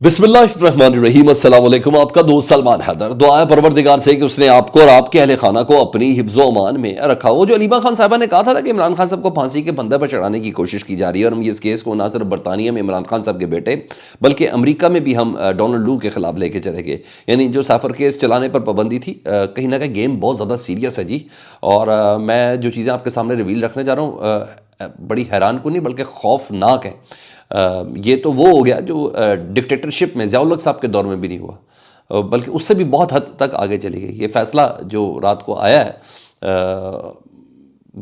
बिस्मिल्लाहिर्रहमानिर्रहीम। अस्सलाम वालेकुम। आपका दोस्त सलमान हैदर। दुआ है परवरदिगार से कि उसने आपको और आपके अहले खाना को अपनी हिफ्ज़ व अमान में रखा। वो जो अलीमा खान साहबा ने कहा था ना कि इमरान खान साहब को फांसी के फंदे पर चढ़ाने की कोशिश की जा रही है, और हम इस केस को ना सिर्फ बरतानिया में इमरान खान साहब के बेटे बल्कि अमेरिका में भी हम डोनाल्ड लू के खिलाफ लेके चले गए। यानी जो साफर केस चलाने पर पाबंदी थी, कहीं ना कहीं गेम बहुत ज़्यादा सीरियस है जी। और मैं जो चीज़ें आपके सामने रिवील रखने जा रहा हूँ बड़ी हैरान कुन नहीं बल्कि खौफनाक है। ये तो वो हो गया जो डिक्टेटरशिप में ज़िया उल हक साहब के दौर में भी नहीं हुआ, बल्कि उससे भी बहुत हद तक आगे चली गई। ये फ़ैसला जो रात को आया है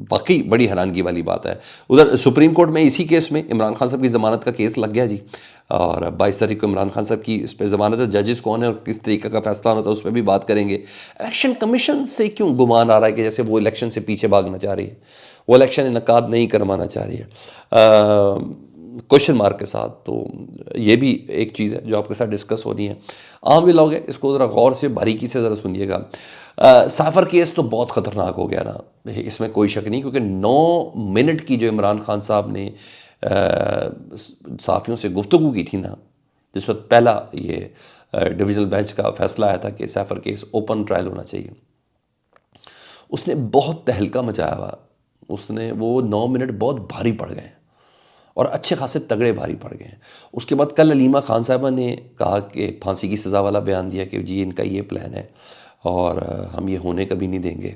वाकई बड़ी हैरानगी वाली बात है। उधर सुप्रीम कोर्ट में इसी केस में इमरान खान साहब की ज़मानत का केस लग गया जी, और 22 तारीख को इमरान खान साहब की इस पर ज़मानत है। जजेस कौन है और किस तरीके का फ़ैसला होता है उस पर भी बात करेंगे। इलेक्शन कमीशन से क्यों गुमान आ रहा है कि जैसे वो इलेक्शन से पीछे भागना चाह रही है, वो इलेक्शन इनकाद नहीं करवाना चाह रही है क्वेश्चन मार्क के साथ। तो ये भी एक चीज़ है जो आपके साथ डिस्कस होनी है। आम भी लोग हैं, इसको ज़रा गौर से बारीकी से ज़रा सुनिएगा। साफर केस तो बहुत ख़तरनाक हो गया ना, इसमें कोई शक नहीं, क्योंकि 9 मिनट की जो इमरान खान साहब ने सहाफ़ियों से गुफ्तगू की थी ना, जिस वक्त पहला ये डिविजनल बेंच का फ़ैसला आया था कि साफर केस ओपन ट्रायल होना चाहिए, उसने बहुत तहलका मचाया हुआ। उसने वो 9 मिनट बहुत भारी पड़ गए और अच्छे खासे तगड़े भारी पड़ गए हैं। उसके बाद कल अलीमा खान साहबा ने कहा कि फांसी की सज़ा वाला बयान दिया कि जी इनका ये प्लान है और हम ये होने कभी नहीं देंगे।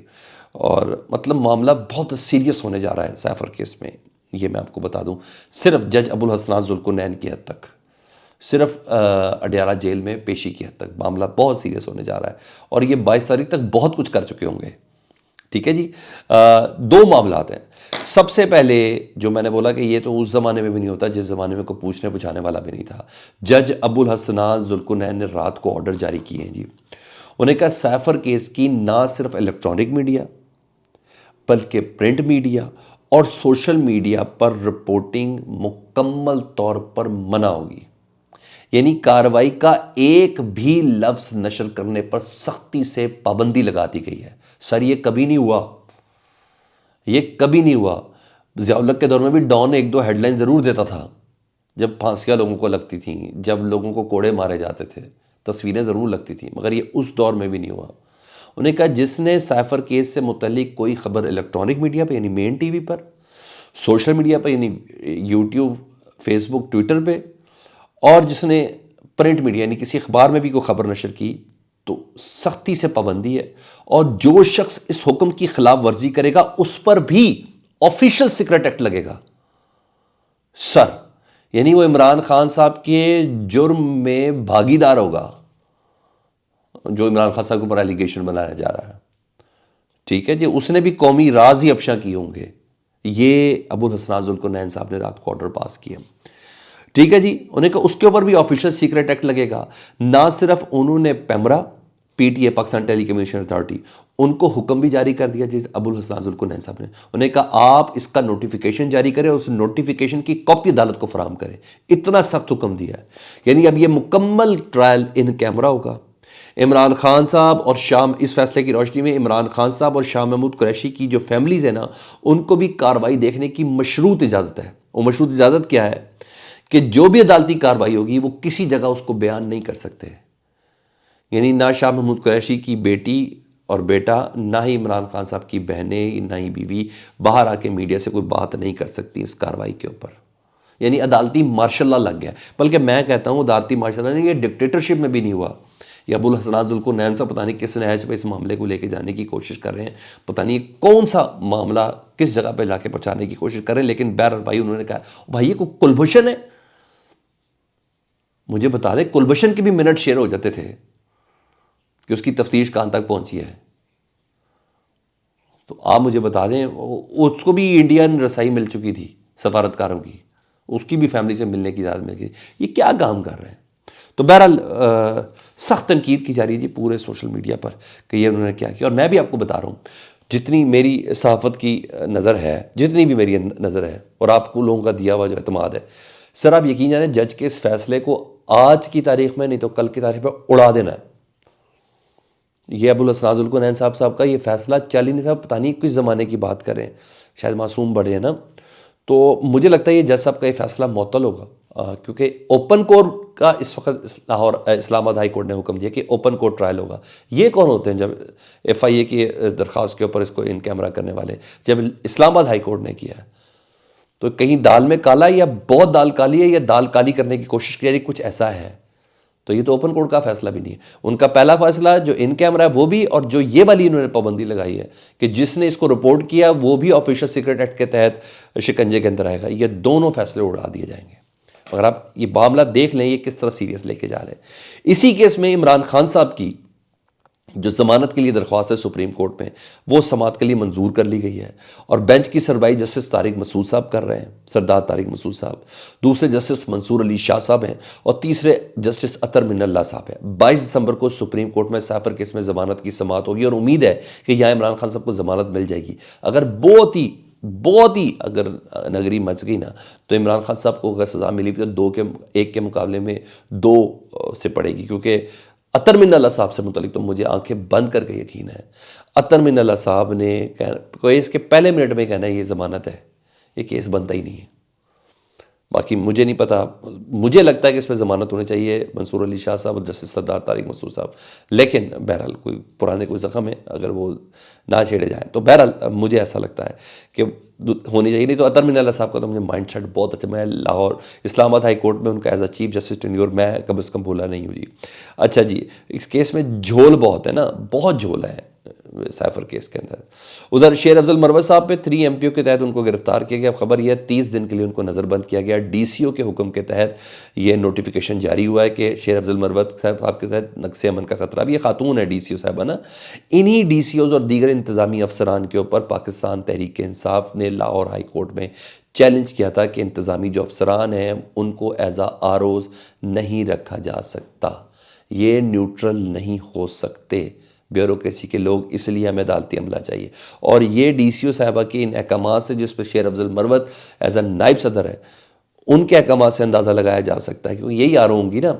और मतलब मामला बहुत सीरियस होने जा रहा है साफर केस में, ये मैं आपको बता दूं। सिर्फ जज अबुल हसनान जुल्कुनैन की हद तक, सिर्फ अडयाला जेल में पेशी की हद तक मामला बहुत सीरियस होने जा रहा है, और ये 22 तारीख तक बहुत कुछ कर चुके होंगे। ठीक है जी। 2 मामलात हैं। सबसे पहले जो मैंने बोला कि ये तो उस ज़माने में भी नहीं होता जिस ज़माने में कोई पूछने पूछाने वाला भी नहीं था। जज अबुल हसनान जुल्कुनैन ने रात को ऑर्डर जारी किए हैं जी। उन्हें कहा साइफर केस की ना सिर्फ इलेक्ट्रॉनिक मीडिया बल्कि प्रिंट मीडिया और सोशल मीडिया पर रिपोर्टिंग मुकम्मल तौर पर मना होगी। यानी कार्रवाई का एक भी लफ्ज़ नशर करने पर सख्ती से पाबंदी लगा दी गई है। सर ये कभी नहीं हुआ, ये कभी नहीं हुआ। ज़िया उल हक के दौर में भी डॉन 1-2 हेडलाइन ज़रूर देता था जब फांसियाँ लोगों को लगती थीं, जब लोगों को कोड़े मारे जाते थे, तस्वीरें ज़रूर लगती थीं, मगर ये उस दौर में भी नहीं हुआ। उन्हें कहा जिसने साइफर केस से मुतल्लिक कोई ख़बर इलेक्ट्रॉनिक मीडिया पर यानी मेन टीवी पर, सोशल मीडिया पर यानी यूट्यूब, फेसबुक, ट्विटर पे, और जिसने प्रिंट मीडिया यानी किसी अखबार में भी कोई ख़बर नशर की, तो सख्ती से पाबंदी है। और जो शख्स इस हुक्म की खिलाफ वर्जी करेगा उस पर भी ऑफिशियल सीक्रेट एक्ट लगेगा। सर यानी वो इमरान खान साहब के जुर्म में भागीदार होगा जो इमरान खान साहब के ऊपर एलिगेशन बनाया जा रहा है। ठीक है जी, उसने भी कौमी राज ही अफशा किए होंगे। ये अबुल हसनान जुल्कुनैन साहब ने रात को ऑर्डर पास किया। ठीक है जी, उन्हें कहा उसके ऊपर भी ऑफिशियल सीक्रेट एक्ट लगेगा। ना सिर्फ उन्होंने PEMRA, PTA Pakistan telecommunication authority, उनको हुक्म भी जारी कर दिया जिस अबुल हसनान जुल्कुनैन साहब ने। उन्हें कहा आप इसका नोटिफिकेशन जारी करें और उस नोटिफिकेशन की कॉपी अदालत को फराहम करें। इतना सख्त हुक्म दिया है। यानी अब ये मुकम्मल ट्रायल इन कैमरा होगा। इमरान खान साहब और शाह, इस फैसले की रोशनी में इमरान खान साहब और शाह महमूद कुरैशी की जो फैमिलीज़ है ना, उनको भी कार्रवाई देखने की मशरूत इजाज़त है। वो मशरूत इजाज़त क्या है कि जो भी अदालती कार्रवाई होगी वो किसी जगह उसको बयान नहीं कर सकते। यानी ना शाह महमूद कुरैशी की बेटी और बेटा, ना ही इमरान खान साहब की बहनें, ना ही बीवी बाहर आके मीडिया से कोई बात नहीं कर सकती इस कार्रवाई के ऊपर। यानी अदालती मार्शल लॉ लग गया। बल्कि मैं कहता हूँ अदालती मार्शल लॉ नहीं, ये डिक्टेटरशिप में भी नहीं हुआ। ये अबुल हसनान जुल्कुनैन साहब पता नहीं किस नहज पे इस मामले को लेके जाने की कोशिश कर रहे हैं, पता नहीं कौन सा मामला किस जगह पे जाके पहुँचाने की कोशिश कर रहे हैं। लेकिन बहरहाल भाई उन्होंने कहा भाई ये कोई कुलभूषण है, मुझे बता दें कुलभूषण के भी मिनट शेयर हो जाते थे कि उसकी तफ्तीश कहाँ तक पहुंची है। तो आप मुझे बता दें उसको भी इंडियन रसाई मिल चुकी थी सफारतकारों की, उसकी भी फैमिली से मिलने की इजाज़त मिल गई। ये क्या काम कर रहे हैं। तो बहरहाल सख्त तनकीद की जा रही है जी पूरे सोशल मीडिया पर कि ये उन्होंने क्या किया। और मैं भी आपको बता रहा हूँ जितनी मेरी सहाफ़त की नज़र है, जितनी भी मेरी नज़र है और आपको लोगों का दिया हुआ जो एतमाद है, सर आप यकीन जानें जज के इस फैसले को आज की तारीख में नहीं तो कल की तारीख में उड़ा देना है। ये अबुल हसनान जुल्कुनैन साहब का ये फ़ैसला चल ही नहीं था। पता नहीं किस ज़माने की बात करें, शायद मासूम बड़े हैं ना। तो मुझे लगता है ये जज साहब का ये फ़ैसला मुअत्तल होगा। کیونکہ اوپن کورٹ کا اس وقت لاہور اسلام آباد ہائی کورٹ نے حکم دیا کہ اوپن کورٹ ٹرائل ہوگا. یہ کون ہوتے ہیں جب ایف آئی اے کی درخواست کے اوپر اس کو ان کیمرہ کرنے والے؟ جب اسلام آباد ہائی کورٹ نے کیا ہے تو کہیں دال میں کالا یا بہت دال کالی ہے یا دال کالی کرنے کی کوشش کی جا رہی کچھ ایسا ہے. تو یہ تو اوپن کورٹ کا فیصلہ بھی نہیں ہے. ان کا پہلا فیصلہ جو ان کیمرہ ہے وہ بھی، اور جو یہ والی انہوں نے پابندی لگائی ہے کہ جس نے اس کو رپورٹ کیا وہ بھی آفیشل سیکرٹ ایکٹ کے تحت شکنجے کے اندر آئے گا. یہ دونوں فیصلے اڑا دیے جائیں گے. اگر آپ یہ معاملہ دیکھ لیں یہ کس طرف سیریس لے کے جا رہے ہیں. اسی کیس میں عمران خان صاحب کی جو ضمانت کے لیے درخواست ہے سپریم کورٹ میں، وہ سماعت کے لیے منظور کر لی گئی ہے، اور بینچ کی سربراہی جسٹس طارق مسعود صاحب کر رہے ہیں، سردار طارق مسعود صاحب. دوسرے جسٹس منصور علی شاہ صاحب ہیں، اور تیسرے جسٹس اطہر من اللہ صاحب ہیں. 22 دسمبر کو سپریم کورٹ میں سیفر کیس میں ضمانت کی سماعت ہوگی، اور امید ہے کہ یہاں عمران خان صاحب کو ضمانت مل جائے گی. اگر بہت ہی اگر نگری مچ گئی نا تو عمران خان صاحب کو اگر سزا ملی بھی تو 1 کے مقابلے میں 2 سے پڑے گی. کیونکہ اطہر من اللہ صاحب سے متعلق تو مجھے آنکھیں بند کر کے یقین ہے. اطہر من اللہ صاحب نے کیس کے پہلے منٹ میں کہنا ہے یہ ضمانت ہے، یہ کیس بنتا ہی نہیں ہے. باقی مجھے نہیں پتا، مجھے لگتا ہے کہ اس میں ضمانت ہونی چاہیے منصور علی شاہ صاحب اور جسٹس سردار طارق مسعود صاحب. لیکن بہرحال کوئی پرانے کوئی زخم ہے، اگر وہ نہ چھیڑے جائیں تو بہرحال مجھے ایسا لگتا ہے کہ ہونی چاہیے. نہیں تو اطہر من اللہ صاحب کا تو مجھے مائنڈ سیٹ بہت اچھا، میں لاہور اسلام آباد ہائی کورٹ میں ان کا as a chief justice tenure میں کم از کم بھولا نہیں ہوں جی. اچھا جی، اس کیس میں جھول بہت ہے نا، بہت جھول ہے سیفر کیس کے اندر. ادھر شیر افضل مروت صاحب پہ 3 MPO کے تحت ان کو گرفتار کیا گیا. خبر یہ ہے 30 دن کے لیے ان کو نظر بند کیا گیا. DCO کے حکم کے تحت یہ نوٹیفیکیشن جاری ہوا ہے کہ شیر افضل مروت صاحب کے تحت نقص امن کا خطرہ بھی. یہ خاتون ہے DCO صاحبہ نا. انہی DCOز اور دیگر انتظامی افسران کے اوپر پاکستان تحریک انصاف نے لاہور ہائی کورٹ میں چیلنج کیا تھا کہ انتظامی جو افسران ہیں ان کو ایز ROs نہیں رکھا جا سکتا، یہ نیوٹرل نہیں ہو سکتے بیوروکریسی کے لوگ، اس لیے ہمیں عدالتی عملہ چاہیے. اور یہ DCO صاحبہ کے ان احکامات سے، جس پہ شیر افضل مروت ایز اے نائب صدر ہے، ان کے احکامات سے اندازہ لگایا جا سکتا ہے، کیونکہ یہی ہوں گی نا،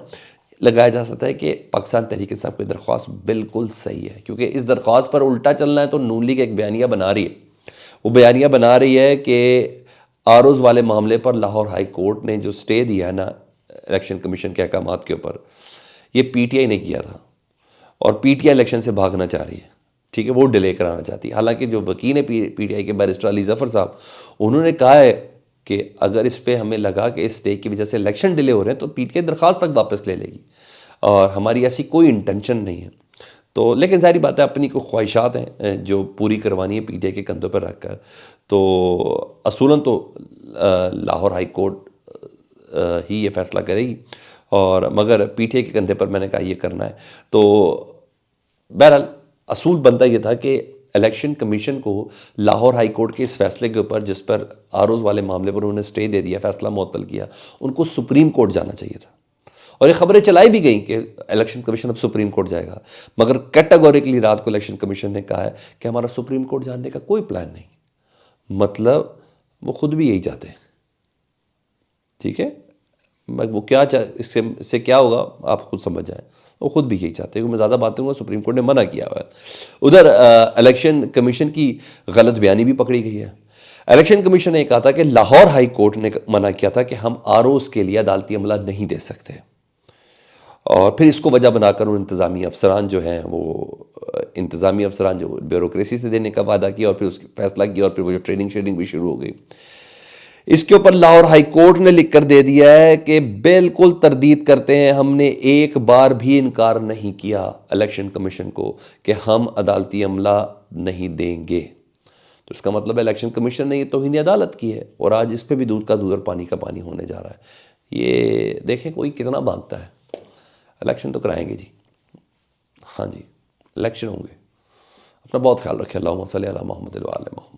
لگایا جا سکتا ہے کہ پاکستان تحریک انصاف کی درخواست بالکل صحیح ہے. کیونکہ اس درخواست پر الٹا چلنا ہے تو نون لیگ ایک بیانیہ بنا رہی ہے. وہ بیانیہ بنا رہی ہے کہ ROs والے معاملے پر لاہور ہائی کورٹ نے جو سٹے دیا ہے نا الیکشن کمیشن کے احکامات کے اوپر، یہ PTI نے کیا تھا، اور PTI الیکشن سے بھاگنا چاہ رہی ہے. ٹھیک ہے، وہ ڈیلے کرانا چاہتی ہے. حالانکہ جو وکیل ہیں PTI کے بیرسٹر علی ظفر صاحب، انہوں نے کہا ہے کہ اگر اس پہ ہمیں لگا کہ اس ڈے کی وجہ سے الیکشن ڈیلے ہو رہے ہیں تو PTI درخواست تک واپس لے لے گی، اور ہماری ایسی کوئی انٹینشن نہیں ہے. تو لیکن ظاہری بات ہے اپنی کوئی خواہشات ہیں جو پوری کروانی ہے PTI کے کندھوں پر رکھ کر. تو اصولاً تو لاہور ہائی کورٹ ہی یہ فیصلہ کرے گی، اور مگر PTI کے کندھے پر میں نے کہا یہ کرنا ہے. تو بہرحال اصول بنتا یہ تھا کہ الیکشن کمیشن کو لاہور ہائی کورٹ کے اس فیصلے کے اوپر، جس پر ROs والے معاملے پر انہوں نے سٹے دے دیا، فیصلہ معطل کیا، ان کو سپریم کورٹ جانا چاہیے تھا. اور یہ خبریں چلائی بھی گئیں کہ الیکشن کمیشن اب سپریم کورٹ جائے گا، مگر کیٹیگوریکلی رات کو الیکشن کمیشن نے کہا ہے کہ ہمارا سپریم کورٹ جانے کا کوئی پلان نہیں. مطلب وہ خود بھی یہی چاہتے ہیں. ٹھیک ہے، وہ کیا اس سے کیا ہوگا آپ خود سمجھ جائیں. وہ خود بھی یہی چاہتے ہیں کہ میں زیادہ باتوں گا، سپریم کورٹ نے منع کیا ہوا ہے. ادھر الیکشن کمیشن کی غلط بیانی بھی پکڑی گئی ہے. الیکشن کمیشن نے کہا تھا کہ لاہور ہائی کورٹ نے منع کیا تھا کہ ہم ROs کے لیے عدالتی عملہ نہیں دے سکتے، اور پھر اس کو وجہ بنا کر ان انتظامی افسران جو ہیں جو بیوروکریسی سے دینے کا وعدہ کیا، اور پھر اس کی فیصلہ کیا، اور پھر وہ جو ٹریننگ بھی شروع ہو گئی. اس کے اوپر لاہور ہائی کورٹ نے لکھ کر دے دیا ہے کہ بالکل تردید کرتے ہیں، ہم نے ایک بار بھی انکار نہیں کیا الیکشن کمیشن کو کہ ہم عدالتی عملہ نہیں دیں گے. تو اس کا مطلب ہے الیکشن کمیشن نے یہ توہین عدالت کی ہے، اور آج اس پہ بھی دودھ کا دودھ اور پانی کا پانی ہونے جا رہا ہے. یہ دیکھیں کوئی کتنا بھاگتا ہے. الیکشن تو کرائیں گے جی، ہاں جی الیکشن ہوں گے. اپنا بہت خیال رکھیں. اللہم صلی علی محمد و علی محمد.